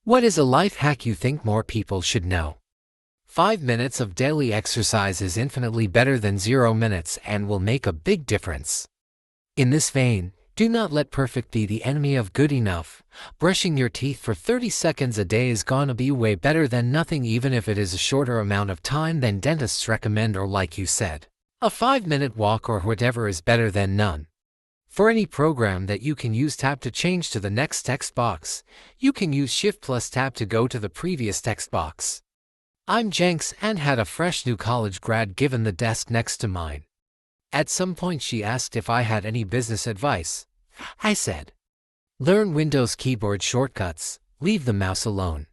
What is a life hack you think more people should know? 5 minutes of daily exercise is infinitely better than 0 minutes and will make a big difference. In this vein, do not let perfect be the enemy of good enough. Brushing your teeth for 30 seconds a day is gonna be way better than nothing, even if it is a shorter amount of time than dentists recommend, or like you said, a 5-minute walk or whatever is better than none. For any program that you can use Tab to change to the next text box, you can use Shift plus Tab to go to the previous text box. I'm Jenks and had a fresh new college grad given the desk next to mine. At some point she asked if I had any business advice. I said, learn Windows keyboard shortcuts, leave the mouse alone.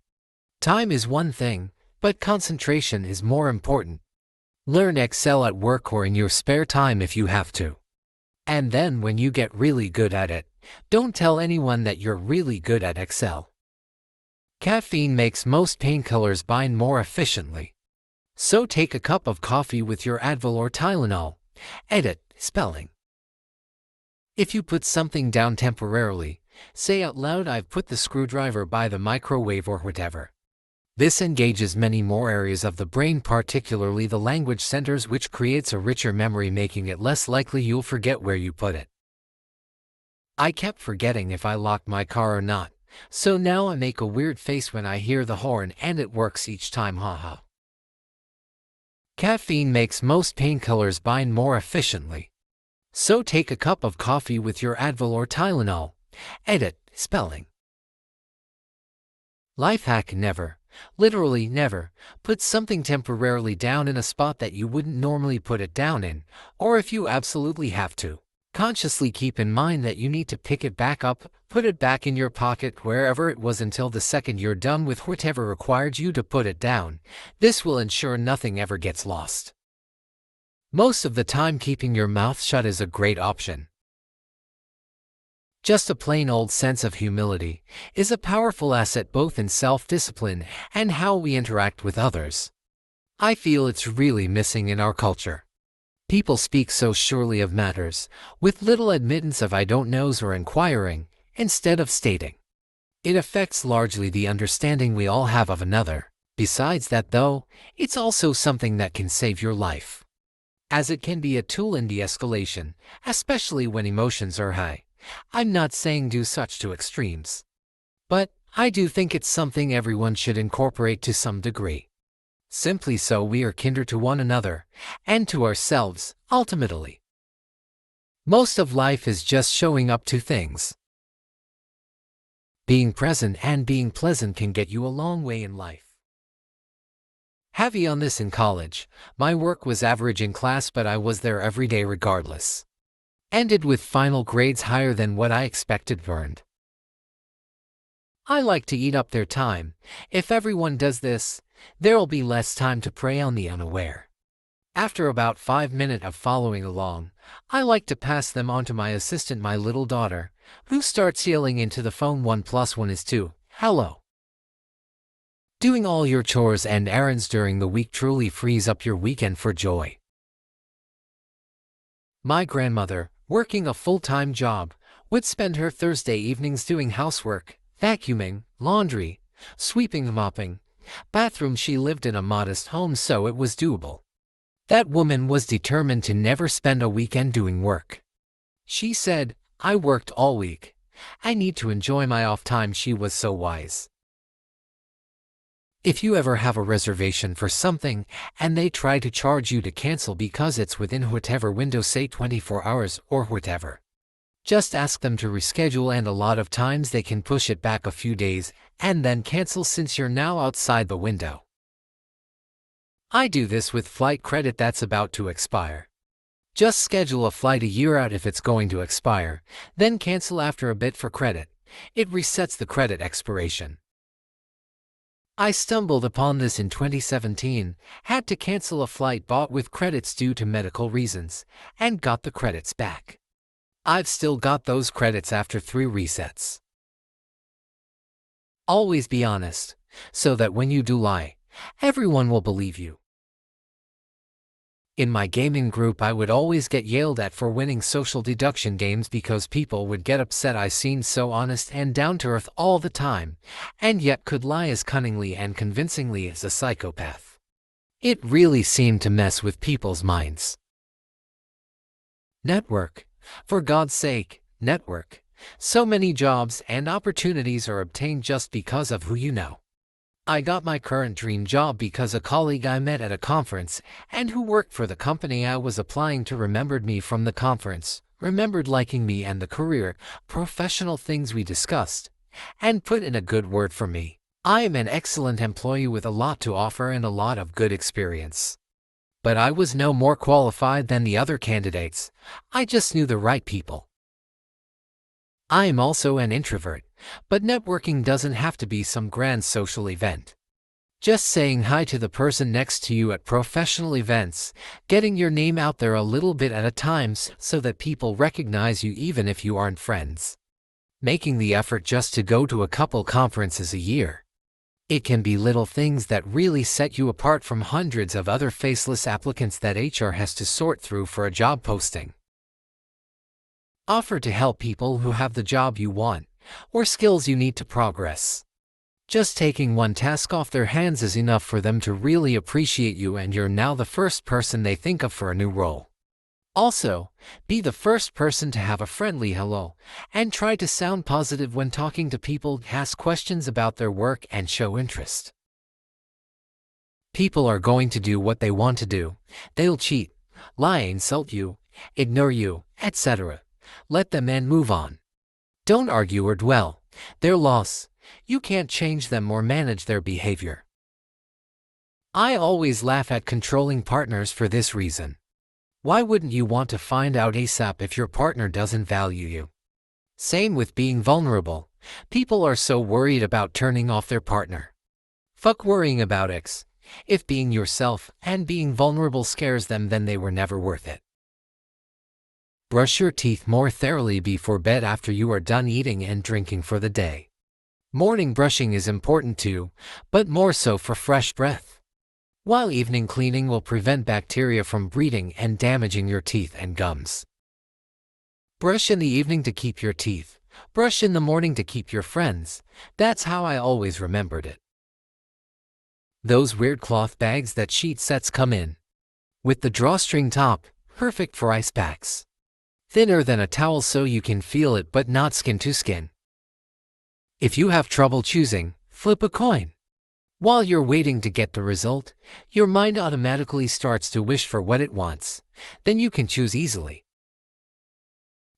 Time is one thing, but concentration is more important. Learn Excel at work or in your spare time if you have to. And then when you get really good at it, don't tell anyone that you're really good at Excel. Caffeine makes most painkillers bind more efficiently. So take a cup of coffee with your Advil or Tylenol. Edit, spelling. If you put something down temporarily, say out loud, I've put the screwdriver by the microwave or whatever. This engages many more areas of the brain, particularly the language centers, which creates a richer memory, making it less likely you'll forget where you put it. I kept forgetting if I locked my car or not, so now I make a weird face when I hear the horn, and it works each time, haha. Caffeine makes most painkillers bind more efficiently. So take a cup of coffee with your Advil or Tylenol. Edit, spelling. Life hack: never, literally never, put something temporarily down in a spot that you wouldn't normally put it down in, or if you absolutely have to, consciously keep in mind that you need to pick it back up, put it back in your pocket, wherever it was, until the second you're done with whatever required you to put it down. This will ensure nothing ever gets lost. Most of the time, keeping your mouth shut is a great option. Just a plain old sense of humility is a powerful asset, both in self-discipline and how we interact with others. I feel it's really missing in our culture. People speak so surely of matters, with little admittance of I don't knows or inquiring, instead of stating. It affects largely the understanding we all have of another. Besides that, though, it's also something that can save your life, as it can be a tool in de-escalation, especially when emotions are high. I'm not saying do such to extremes, but I do think it's something everyone should incorporate to some degree. Simply so we are kinder to one another, and to ourselves, ultimately. Most of life is just showing up to things. Being present and being pleasant can get you a long way in life. Heavy on this in college. My work was average in class, but I was there every day regardless. Ended with final grades higher than what I expected earned. I like to eat up their time. If everyone does this, there'll be less time to prey on the unaware. After about 5 minutes of following along, I like to pass them on to my assistant, my little daughter, who starts yelling into the phone 1 + 1 is 2, hello. Doing all your chores and errands during the week truly frees up your weekend for joy. My grandmother, working a full-time job, would spend her Thursday evenings doing housework, vacuuming, laundry, sweeping, mopping. Bathroom. She lived in a modest home, so it was doable. That woman was determined to never spend a weekend doing work. She said, I worked all week. I need to enjoy my off time. She was so wise. If you ever have a reservation for something and they try to charge you to cancel because it's within whatever window, say 24 hours or whatever, just ask them to reschedule, and a lot of times they can push it back a few days and then cancel since you're now outside the window. I do this with flight credit that's about to expire. Just schedule a flight a year out if it's going to expire, then cancel after a bit for credit. It resets the credit expiration. I stumbled upon this in 2017, had to cancel a flight bought with credits due to medical reasons, and got the credits back. I've still got those credits after 3 resets. Always be honest, so that when you do lie, everyone will believe you. In my gaming group, I would always get yelled at for winning social deduction games because people would get upset I seemed so honest and down to earth all the time, and yet could lie as cunningly and convincingly as a psychopath. It really seemed to mess with people's minds. Network. For God's sake, network. So many jobs and opportunities are obtained just because of who you know. I got my current dream job because a colleague I met at a conference and who worked for the company I was applying to remembered me from the conference, remembered liking me and the career, professional things we discussed, and put in a good word for me. I am an excellent employee with a lot to offer and a lot of good experience. But I was no more qualified than the other candidates. I just knew the right people. I am also an introvert, but networking doesn't have to be some grand social event. Just saying hi to the person next to you at professional events, getting your name out there a little bit at a time so that people recognize you even if you aren't friends. Making the effort just to go to a couple conferences a year. It can be little things that really set you apart from hundreds of other faceless applicants that HR has to sort through for a job posting. Offer to help people who have the job you want, or skills you need to progress. Just taking one task off their hands is enough for them to really appreciate you, and you're now the first person they think of for a new role. Also, be the first person to have a friendly hello, and try to sound positive when talking to people, ask questions about their work, and show interest. People are going to do what they want to do. They'll cheat, lie, insult you, ignore you, etc. Let them and move on. Don't argue or dwell. Their loss. You can't change them or manage their behavior. I always laugh at controlling partners for this reason. Why wouldn't you want to find out ASAP if your partner doesn't value you? Same with being vulnerable. People are so worried about turning off their partner. Fuck worrying about X. If being yourself and being vulnerable scares them, then they were never worth it. Brush your teeth more thoroughly before bed after you are done eating and drinking for the day. Morning brushing is important too, but more so for fresh breath. While evening cleaning will prevent bacteria from breeding and damaging your teeth and gums. Brush in the evening to keep your teeth. Brush in the morning to keep your friends. That's how I always remembered it. Those weird cloth bags that sheet sets come in. With the drawstring top, perfect for ice packs. Thinner than a towel so you can feel it but not skin to skin. If you have trouble choosing, flip a coin. While you're waiting to get the result, your mind automatically starts to wish for what it wants. Then you can choose easily.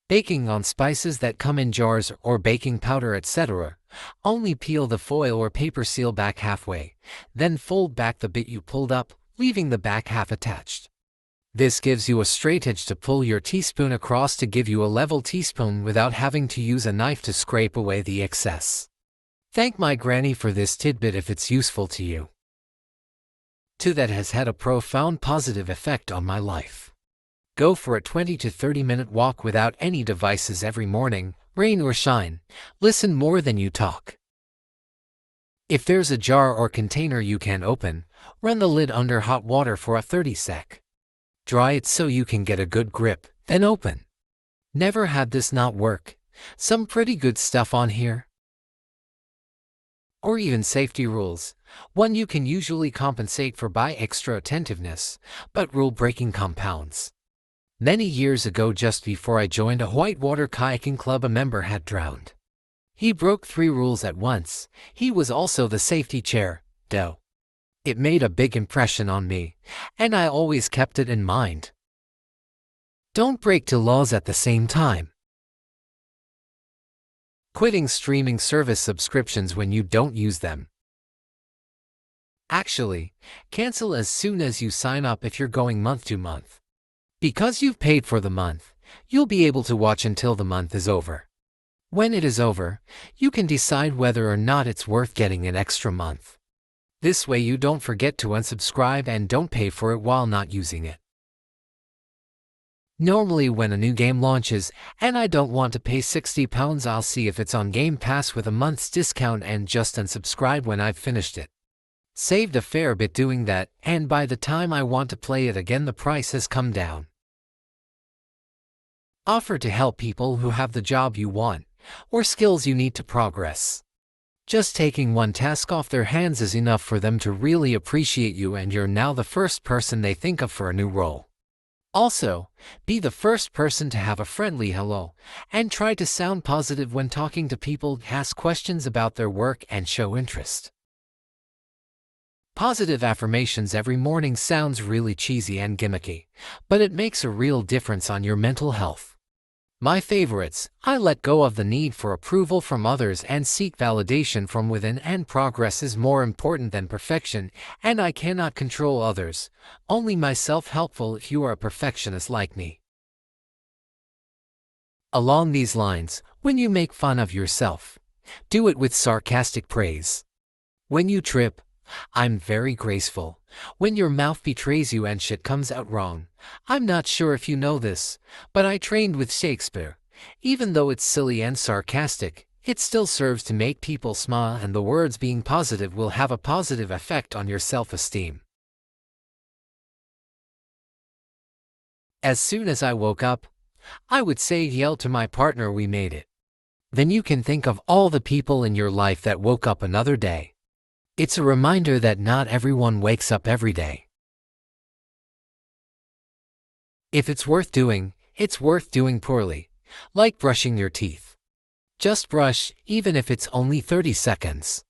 Baking on spices that come in jars or baking powder, etc. Only peel the foil or paper seal back halfway, then fold back the bit you pulled up, leaving the back half attached. This gives you a straight edge to pull your teaspoon across to give you a level teaspoon without having to use a knife to scrape away the excess. Thank my granny for this tidbit if it's useful to you. 2. That has had a profound positive effect on my life. Go for a 20 to 30 minute walk without any devices every morning, rain or shine. Listen more than you talk. If there's a jar or container you can open, run the lid under hot water for a 30 sec. Dry it so you can get a good grip, then open. Never had this not work. Some pretty good stuff on here. Or even safety rules. 1. You can usually compensate for by extra attentiveness, but rule-breaking compounds. Many years ago, just before I joined a whitewater kayaking club, a member had drowned. He broke 3 rules at once. He was also the safety chair, though. It made a big impression on me, and I always kept it in mind. Don't break 2 laws at the same time. Quitting streaming service subscriptions when you don't use them. Actually, cancel as soon as you sign up if you're going month to month. Because you've paid for the month, you'll be able to watch until the month is over. When it is over, you can decide whether or not it's worth getting an extra month. This way you don't forget to unsubscribe and don't pay for it while not using it. Normally when a new game launches and I don't want to pay £60, I'll see if it's on Game Pass with a month's discount and just unsubscribe when I've finished it. Saved a fair bit doing that, and by the time I want to play it again, the price has come down. Offer to help people who have the job you want, or skills you need to progress. Just taking one task off their hands is enough for them to really appreciate you, and you're now the first person they think of for a new role. Also, be the first person to have a friendly hello, and try to sound positive when talking to people. Ask questions about their work and show interest. Positive affirmations every morning sounds really cheesy and gimmicky, but it makes a real difference on your mental health. My favorites: I let go of the need for approval from others and seek validation from within, and progress is more important than perfection, and I cannot control others, only myself. Helpful if you are a perfectionist like me. Along these lines, when you make fun of yourself, do it with sarcastic praise. When you trip, I'm very graceful. When your mouth betrays you and shit comes out wrong, I'm not sure if you know this, but I trained with Shakespeare. Even though it's silly and sarcastic, it still serves to make people smile, and the words being positive will have a positive effect on your self-esteem. As soon as I woke up, I would yell to my partner, "We made it." Then you can think of all the people in your life that woke up another day. It's a reminder that not everyone wakes up every day. If it's worth doing, it's worth doing poorly, like brushing your teeth. Just brush, even if it's only 30 seconds.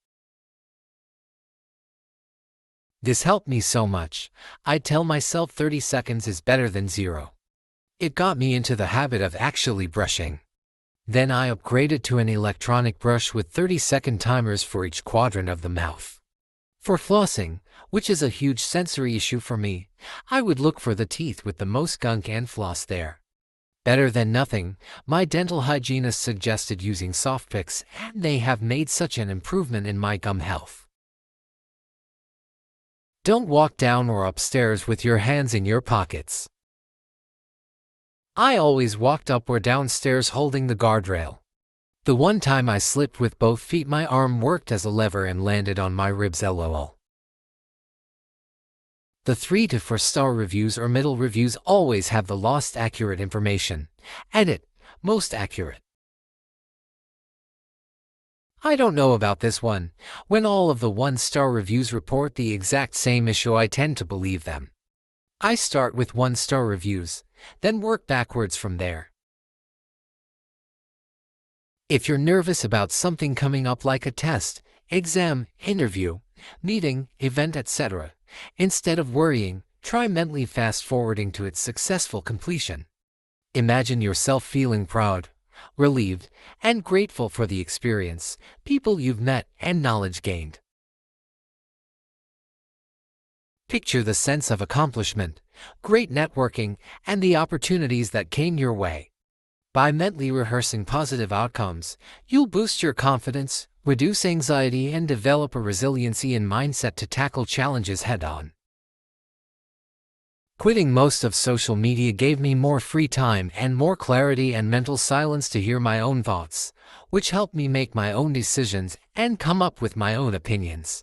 This helped me so much. I tell myself 30 seconds is better than 0. It got me into the habit of actually brushing. Then I upgraded to an electronic brush with 30-second timers for each quadrant of the mouth. For flossing, which is a huge sensory issue for me, I would look for the teeth with the most gunk and floss there. Better than nothing. My dental hygienist suggested using soft picks, and they have made such an improvement in my gum health. Don't walk down or upstairs with your hands in your pockets. I always walked up or downstairs holding the guardrail. The one time I slipped with both feet, my arm worked as a lever and landed on my ribs. LOL. The 3 to 4 star reviews or middle reviews always have the lost accurate information. Edit: most accurate. I don't know about this one. When all of the 1-star reviews report the exact same issue, I tend to believe them. I start with 1-star reviews, then work backwards from there. If you're nervous about something coming up like a test, exam, interview, meeting, event, etc., instead of worrying, try mentally fast-forwarding to its successful completion. Imagine yourself feeling proud, relieved, and grateful for the experience, people you've met, and knowledge gained. Picture the sense of accomplishment, great networking, and the opportunities that came your way. By mentally rehearsing positive outcomes, you'll boost your confidence, reduce anxiety, and develop a resiliency and mindset to tackle challenges head-on. Quitting most of social media gave me more free time and more clarity and mental silence to hear my own thoughts, which helped me make my own decisions and come up with my own opinions.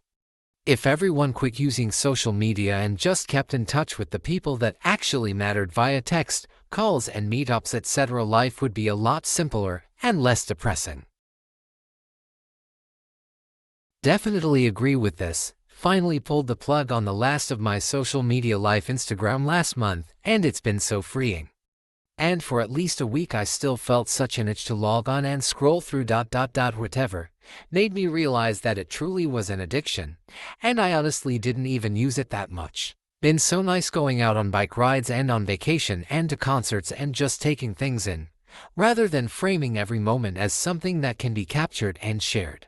If everyone quit using social media and just kept in touch with the people that actually mattered via text, calls, and meetups, etc., life would be a lot simpler and less depressing. Definitely agree with this. Finally pulled the plug on the last of my social media life, Instagram, last month, and it's been so freeing. And for at least a week I still felt such an itch to log on and scroll through ... whatever. Made me realize that it truly was an addiction, and I honestly didn't even use it that much. Been so nice going out on bike rides and on vacation and to concerts and just taking things in, rather than framing every moment as something that can be captured and shared.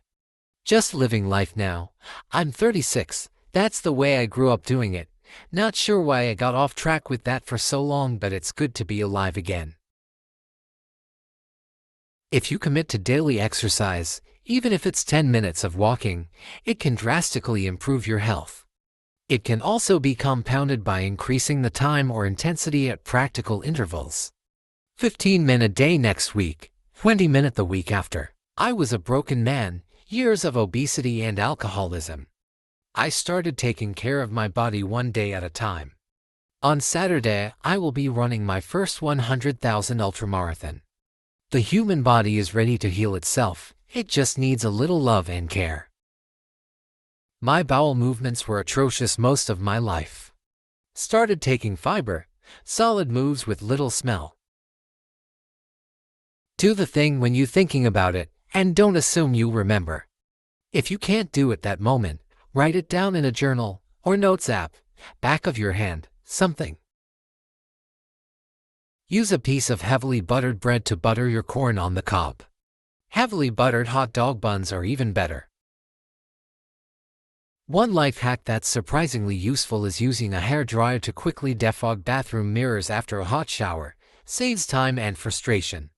Just living life now. I'm 36, that's the way I grew up doing it. Not sure why I got off track with that for so long, but it's good to be alive again. If you commit to daily exercise, even if it's 10 minutes of walking, it can drastically improve your health. It can also be compounded by increasing the time or intensity at practical intervals. 15-minute a day next week, 20-minute the week after. I was a broken man, years of obesity and alcoholism. I started taking care of my body one day at a time. On Saturday, I will be running my first 100,000 ultramarathon. The human body is ready to heal itself. It just needs a little love and care. My bowel movements were atrocious most of my life. Started taking fiber, solid moves with little smell. Do the thing when you're thinking about it, and don't assume you remember. If you can't do it that moment, write it down in a journal or notes app, back of your hand, something. Use a piece of heavily buttered bread to butter your corn on the cob. Heavily buttered hot dog buns are even better. One life hack that's surprisingly useful is using a hairdryer to quickly defog bathroom mirrors after a hot shower. Saves time and frustration.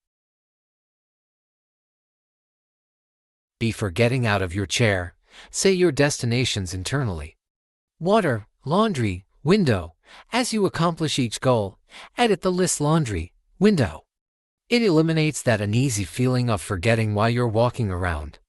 Before getting out of your chair, say your destinations internally. Water, laundry, window. As you accomplish each goal, edit the list laundry, window. It eliminates that uneasy feeling of forgetting while you're walking around.